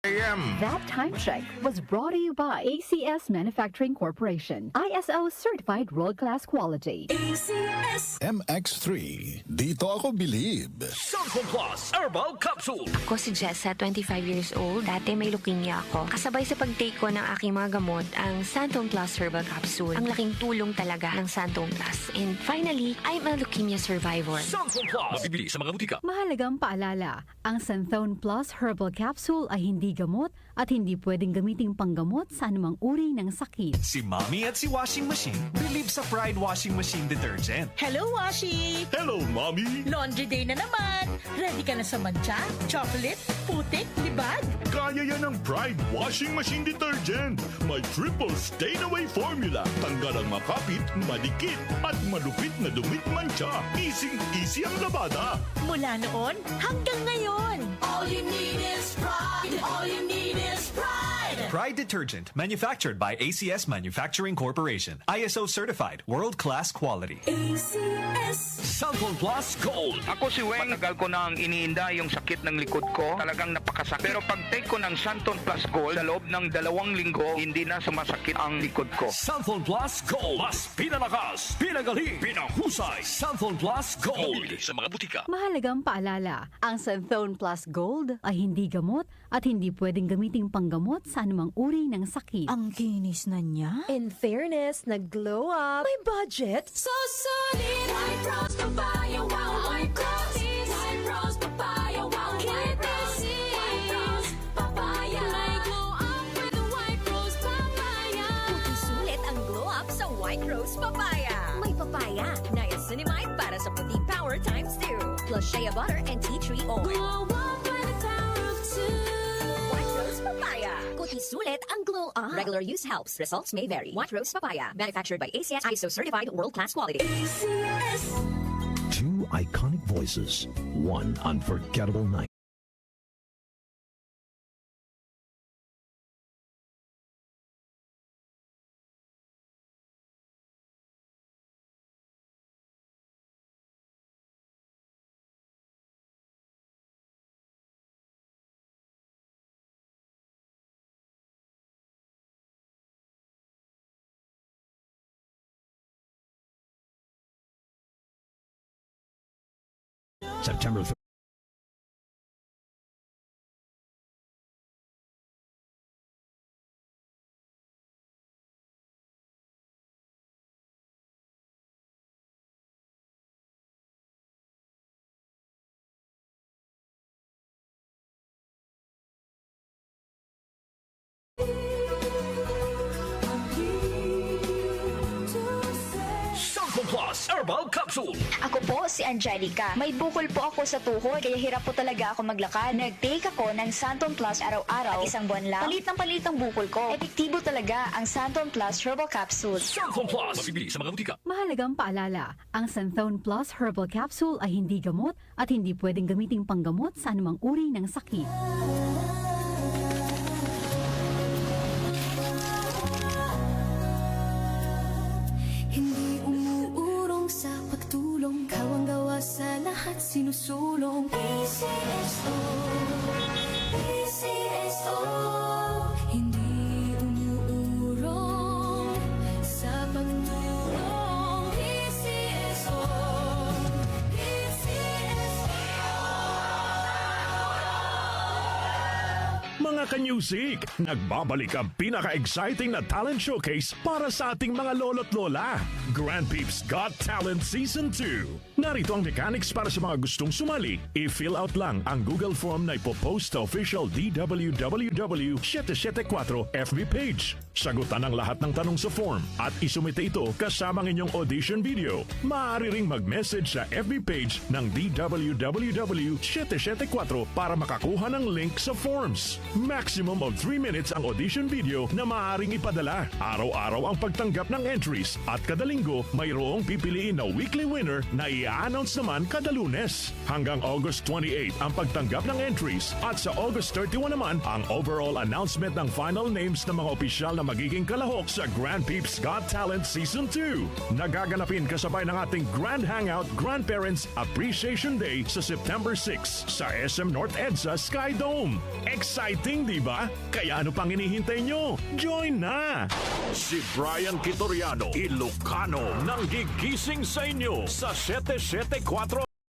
AM. That time check was brought to you by ACS Manufacturing Corporation. ISO certified world-class quality. ACS MX3. Dito ako believe. Santon Plus Herbal Capsule. Ako si Jessa, 25 years old. Dati may leukemia ako. Kasabay sa pag-take ko ng aking mga gamot, ang Santon Plus Herbal Capsule. Ang laking tulong talaga ng Santon Plus. And finally, I'm a leukemia survivor. Santon Plus. Mabibili sa mga butika. Mahalagang paalala, ang Santhone Plus Herbal Capsule ay hindi gamot at hindi pwedeng gamiting panggamot sa anumang uri ng sakit. Si Mommy at si Washing Machine believe sa Pride Washing Machine Detergent. Hello, Washi! Hello, Mommy. Laundry day na naman! Ready ka na sa mancha, chocolate, putik, libag? Kaya yan ang Pride Washing Machine Detergent. May triple stain-away formula. Tanggal ang makapit, madikit, at malupit na dumit mancha. Easy ang labada. Mula noon hanggang ngayon. All you need is pride. All you need is pride. Pride Detergent, manufactured by ACS Manufacturing Corporation. ISO certified, world-class quality. ACS. Santon Plus Gold. Ako si Weng, matagal ko nang iniinda yung sakit ng likod ko. Talagang napakasakit. Pero pag take ko ng Santon Plus Gold, sa loob ng 2 linggo, hindi na sumasakit ang likod ko. Santon Plus Gold. Mas pinalakas, pinagaling, pinahusay. Santon Plus Gold. Mabibili sa mga butika. Mahalagang paalala, ang Santhone Plus Gold ay hindi gamot at hindi pwedeng gamiting panggamot sa anumang uri ng sakit. Ang kinis na niya. In fairness, nag-glow up. May budget. So solid. White Rose Papaya, wow. White Rose. White Rose Papaya, wow. White Rose. White Rose Papaya. May glow up with the White Rose Papaya. Puti sulit ang glow up sa White Rose Papaya. May papaya, niacinamide para sa puti power times 2. Plus shea butter and tea tree oil. Glow up with the power of 2. White Rose Papaya. Puti sulit ang glow up. Regular use helps. Results may vary. White Rose Papaya. Manufactured by ACS ISO certified world-class quality. ACS. Two iconic voices, one unforgettable night. September 3rd. Santon Plus Herbal Capsule. Ako po si Angelica. May bukol po ako sa tuhod, kaya hirap po talaga ako maglakad. Nag-take ako ng Santon Plus araw-araw. At 1 buwan lang, palit ang bukol ko. Epektibo talaga ang Santon Plus Herbal Capsule. Santon Plus. Mabibili sa mga butika. Mahalagang paalala, ang Santhone Plus Herbal Capsule ay hindi gamot at hindi pwedeng gamiting panggamot sa anumang uri ng sakit. Hindi umuurong sa pagtulong. Kawang gawa sa lahat sinusulong. PCSO, PCSO. Hindi umuurong sa pagtulong. PCSO, Mga ka-music, nagbabalik ang pinaka-exciting na talent showcase para sa ating mga lolo't lola. Grand Peeps Got Talent Season 2. Narito ang mechanics para sa mga gustong sumali. I-fill out lang ang Google form na ipopost sa official DWWW 774 FB page. Sagutan ang lahat ng tanong sa form at isumite ito kasama ng inyong audition video. Maaari ring mag-message sa FB page ng DWWW 774 para makakuha ng link sa forms. Maximum of 3 minutes ang audition video na maaaring ipadala. Araw-araw ang pagtanggap ng entries at kada linggo mayroong pipiliin na weekly winner na i-announce naman kada Lunes. Hanggang August 28 ang pagtanggap ng entries at sa August 31 naman ang overall announcement ng final names ng mga opisyal na magiging kalahok sa Grand Peeps Got Talent Season 2. Nagaganapin kasabay ng ating Grand Hangout Grandparents Appreciation Day sa September 6 sa SM North EDSA Sky Dome. Exciting Exciting, di ba? Kaya ano pang hinihintay nyo? Join na! Si Brian Kitoriano, Ilocano, nang gigising sa inyo sa 774